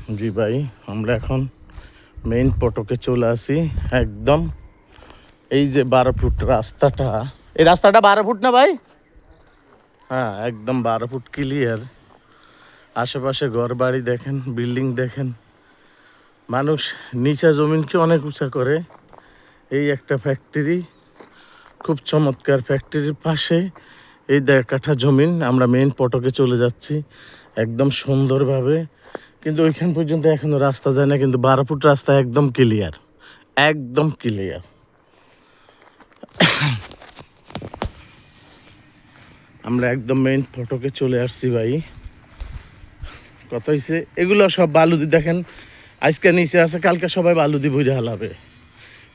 জি ভাই, আমরা এখন মেইন ফটকে চলে আসি। একদম এই যে 12 ফুট রাস্তাটা, এই রাস্তাটা 12 ফুট না ভাই? হ্যাঁ, একদম 12 ফুট ক্লিয়ার। আশেপাশে ঘর বাড়ি দেখেন, বিল্ডিং দেখেন। মানুষ নিচা জমিনকে অনেক উঁচা করে। এই একটা ফ্যাক্টরি, খুব চমৎকার। ফ্যাক্টরির পাশে এই 1.5 কাঠা জমিন। আমরা মেইন ফটকে চলে যাচ্ছি একদম সুন্দরভাবে, কিন্তু ওইখান পর্যন্ত এখনো রাস্তা যায় না। কিন্তু 12 ফুট রাস্তা একদম ক্লিয়ার, একদম ক্লিয়ার। আমরা একদম মেইন ফটকে চলে আসছি ভাই। কথা হয়েছে এগুলো সব বালুদি দেখেন, আজকে নিচে আছে, কালকে সবাই বালুদি ভরে হালাবে।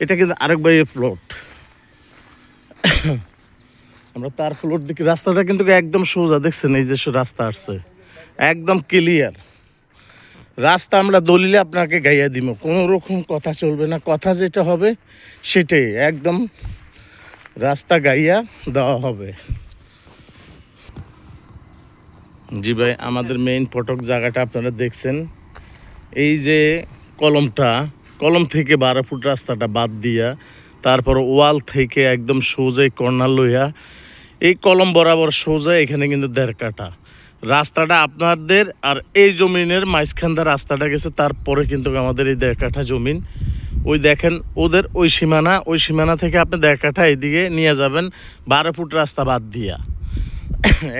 এটা কিন্তু আরেক ভাইয়ের প্লট। আমরা তার প্লট দেখি। রাস্তাটা কিন্তু একদম সোজা, দেখছেন এই যে রাস্তা আসছে একদম ক্লিয়ার রাস্তা। আমরা দলিলে আপনাকে গাইয়া দিব, কোনো রকম কথা চলবে না। কথা যেটা হবে সেটাই একদম রাস্তা গাইয়া দেওয়া হবে। জি ভাই, আমাদের মেইন ফটক জায়গাটা আপনারা দেখছেন। এই যে কলম থেকে 12 ফুট রাস্তাটা বাদ দিয়া, তারপর ওয়াল থেকে একদম সোজা কর্নার লইয়া এই কলম বরাবর সোজা এখানে কিন্তু 1.5 কাঠা রাস্তাটা আপনাদের। আর এই জমিনের মাঝখানটা রাস্তাটা গেছে, তারপরে কিন্তু আমাদের এই 1.5 কাঠা জমিন। ওই দেখেন ওদের ওই সীমানা থেকে আপনি 1.5 কাঠা এদিকে নিয়ে যাবেন 12 ফুট রাস্তা বাদ দিয়া।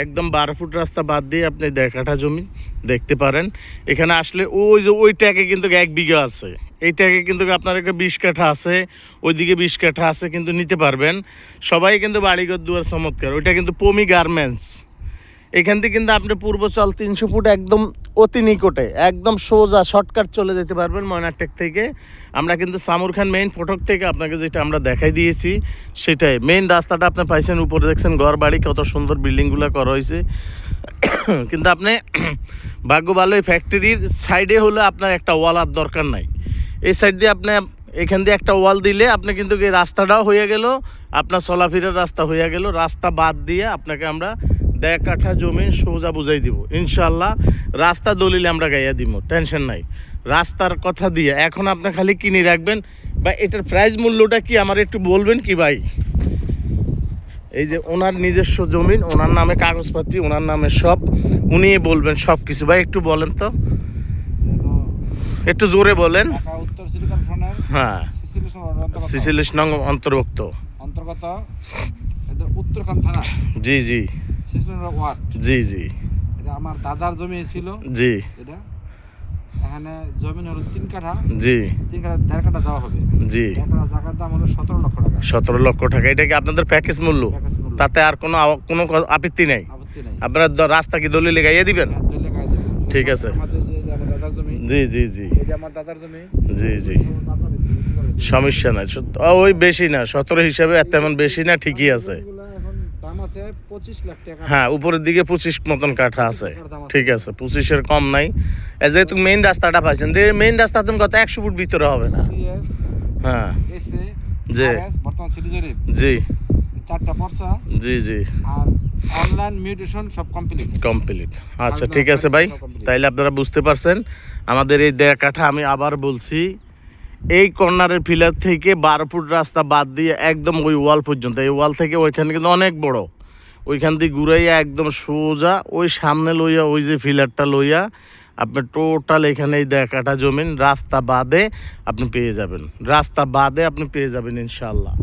একদম 12 ফুট রাস্তা বাদ দিয়ে আপনি 1.5 কাঠা জমি দেখতে পারেন। এখানে আসলে ওই যে ওই ট্যাগে কিন্তু 1 বিঘা আছে, এই ট্যাগে কিন্তু আপনার 20 কাঠা আছে, ওইদিকে 20 কাঠা আছে, কিন্তু নিতে পারবেন। সবাই কিন্তু বাড়িঘর দুয়ার চমৎকার। ওইটা কিন্তু পমি গার্মেন্টস। এখান থেকে কিন্তু আপনি পূর্বচল 300 ফুট একদম অতি নিকটে, একদম সোজা শর্টকাট চলে যেতে পারবেন ময়নারটেক থেকে। আমরা কিন্তু সামুর খান মেইন ফটক থেকে আপনাকে যেটা আমরা দেখাই দিয়েছি সেটাই মেইন রাস্তাটা আপনি পাইছেন। উপরে দেখছেন ঘর বাড়ি কত সুন্দর, বিল্ডিংগুলো করা হয়েছে। কিন্তু আপনি ভাগ্য ভালো, এই ফ্যাক্টরির সাইডে হলে আপনার একটা ওয়াল আর দরকার নাই। এই সাইড দিয়ে আপনি এখান দিয়ে একটা ওয়াল দিলে আপনি কিন্তু এই রাস্তাটাও হয়ে গেল, আপনার চলাফেরার রাস্তা হয়ে গেল। রাস্তা বাদ দিয়ে আপনাকে আমরা 1.5 কাঠা জমি সোজা বুঝাই দিব ইনশাল্লাহ। রাস্তা দলিলে আমরা গাইয়া দিব, টেনশন নাই। রাস্তার কথা দিয়ে এখন আপনি খালি কিনে রাখবেন। বা এটার প্রাইস মূল্যটা কি আমার একটু বলবেন কি ভাই? এই যে ওনার নিজস্ব জমিন, ওনার নামে কাগজপাতি, ওনার নামে সব, উনি বলবেন সব কিছু। ভাই একটু বলেন তো, একটু জোরে বলেন। হ্যাঁ, 46 নং অন্তর্ভুক্ত উত্তরখান থানা। জি জি ওয়ার্ড। জি জি, এটা আমার দাদার জমি ছিল। জি, এটা এখানে জমি হলো 3 কাঠা। জি, 3 কাঠা 1.5 কাঠা দেওয়া হবে। জি, 1 কাঠা জায়গার দাম হলো 17 লক্ষ টাকা। 17 লক্ষ টাকা। এটা কি আপনাদের প্যাকেজ মূল্য? তাতে আর কোনো কোনো আপত্তি নেই? আপনারা রাস্তা কি দলিলে গাইয়ে দিবেন? ঠিক আছে। জি জি জি, জি জি, সমস্যা নাই। ওই বেশি না, 17 হিসাবে তেমন বেশি না, ঠিকই আছে। হ্যাঁ, উপরের দিকে 25 মতন কাঠা আছে, ঠিক আছে। 25-এর কম নাই। যেহেতু মেইন রাস্তাটা পাইছেন, মেইন রাস্তা তুমি কত 100 ফুট ভিতরে হবে না। হ্যাঁ, জি জি, 4টা পর্চা। জি জি, আর অনলাইন মিউটেশন সব কমপ্লিট। আচ্ছা ঠিক আছে ভাই, তাইলে আপনারা বুঝতে পারছেন আমাদের এই 1.5 কাঠা। আমি আবার বলছি, এই কর্নারের পিলার থেকে 12 ফুট রাস্তা বাদ দিয়ে একদম ওই ওয়াল পর্যন্ত, এই ওয়াল থেকে ওইখানে কিন্তু অনেক বড়, ওইখান থেকে ঘুরাইয়া একদম সোজা ওই সামনে লইয়া, ওই যে পিলারটা লইয়া আপনি টোটাল এখানে এই 1.5 কাঠা জমিন রাস্তা বাদে আপনি পেয়ে যাবেন। রাস্তা বাদে আপনি পেয়ে যাবেন ইনশাল্লাহ।